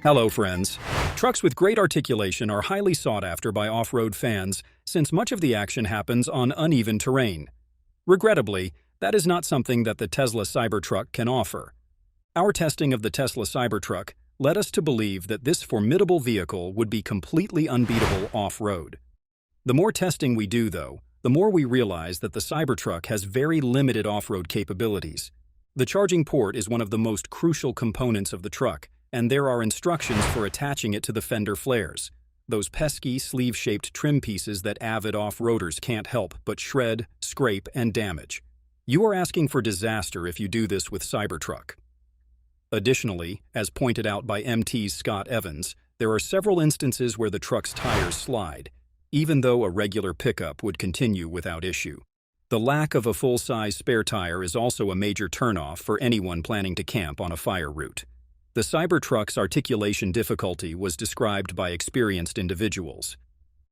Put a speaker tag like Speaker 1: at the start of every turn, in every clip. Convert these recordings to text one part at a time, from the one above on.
Speaker 1: Hello, friends. Trucks with great articulation are highly sought after by off-road fans since much of the action happens on uneven terrain. Regrettably, that is not something that the Tesla Cybertruck can offer. Our testing of the Tesla Cybertruck led us to believe that this formidable vehicle would be completely unbeatable off-road. The more testing we do, though, the more we realize that the Cybertruck has very limited off-road capabilities. The charging port is one of the most crucial components of the truck, and there are instructions for attaching it to the fender flares, those pesky sleeve-shaped trim pieces that avid off-roaders can't help but shred, scrape, and damage. You are asking for disaster if you do this with Cybertruck. Additionally, as pointed out by MT's Scott Evans, there are several instances where the truck's tires slide, even though a regular pickup would continue without issue. The lack of a full-size spare tire is also a major turnoff for anyone planning to camp on a fire route. The Cybertruck's articulation difficulty was described by experienced individuals.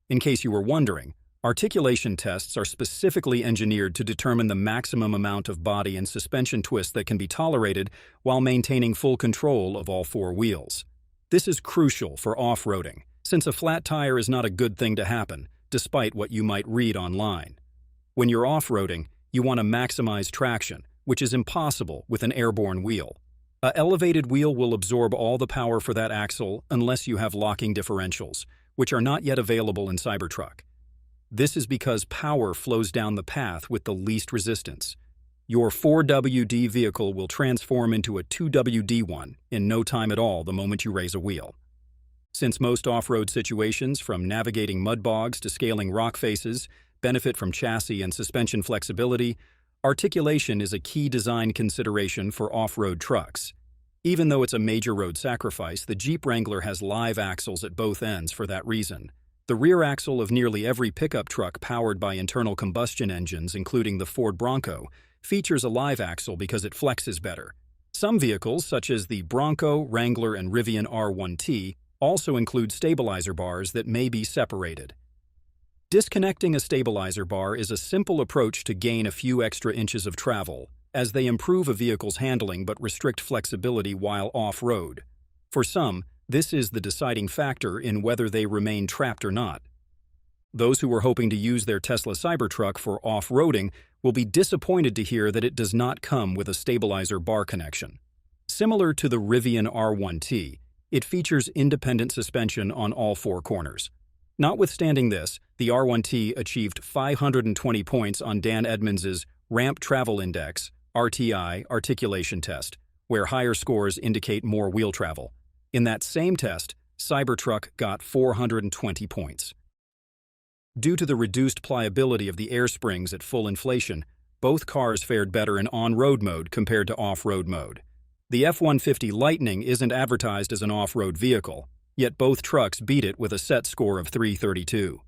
Speaker 1: In case you were wondering, articulation tests are specifically engineered to determine the maximum amount of body and suspension twist that can be tolerated while maintaining full control of all four wheels. This is crucial for off-roading, since a flat tire is not a good thing to happen, despite what you might read online. When you're off-roading, you want to maximize traction, which is impossible with an airborne wheel. An elevated wheel will absorb all the power for that axle unless you have locking differentials, which are not yet available in Cybertruck. This is because power flows down the path with the least resistance. Your 4WD vehicle will transform into a 2WD one in no time at all the moment you raise a wheel. Since most off-road situations, from navigating mud bogs to scaling rock faces, benefit from chassis and suspension flexibility, articulation is a key design consideration for off-road trucks. Even though it's a major road sacrifice, the Jeep Wrangler has live axles at both ends for that reason. The rear axle of nearly every pickup truck powered by internal combustion engines, including the Ford Bronco, features a live axle because it flexes better. Some vehicles, such as the Bronco, Wrangler, and Rivian R1T, also include stabilizer bars that may be separated. Disconnecting a stabilizer bar is a simple approach to gain a few extra inches of travel, as they improve a vehicle's handling but restrict flexibility while off-road. For some, this is the deciding factor in whether they remain trapped or not. Those who were hoping to use their Tesla Cybertruck for off-roading will be disappointed to hear that it does not come with a stabilizer bar connection. Similar to the Rivian R1T, it features independent suspension on all four corners. Notwithstanding this, the R1T achieved 520 points on Dan Edmonds' Ramp Travel Index (RTI) articulation test, where higher scores indicate more wheel travel. In that same test, Cybertruck got 420 points. Due to the reduced pliability of the air springs at full inflation, both cars fared better in on-road mode compared to off-road mode. The F-150 Lightning isn't advertised as an off-road vehicle, yet both trucks beat it with a set score of 332.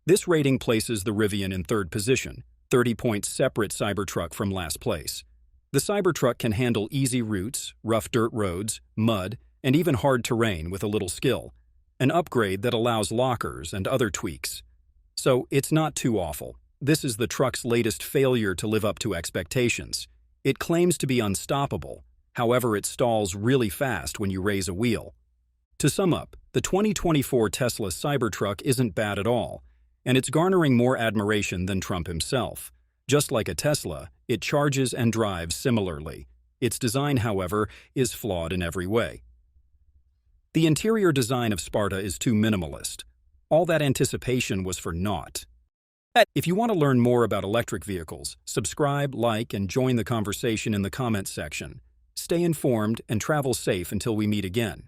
Speaker 1: This rating places the Rivian in third position, 30 points separate Cybertruck from last place. The Cybertruck can handle easy routes, rough dirt roads, mud, and even hard terrain with a little skill, an upgrade that allows lockers and other tweaks. So it's not too awful. This is the truck's latest failure to live up to expectations. It claims to be unstoppable, however it stalls really fast when you raise a wheel. To sum up, the 2024 Tesla Cybertruck isn't bad at all, and it's garnering more admiration than Trump himself. Just like a Tesla, it charges and drives similarly. Its design, however, is flawed in every way. The interior design of Sparta is too minimalist. All that anticipation was for naught. If you want to learn more about electric vehicles, subscribe, like, and join the conversation in the comments section. Stay informed and travel safe until we meet again.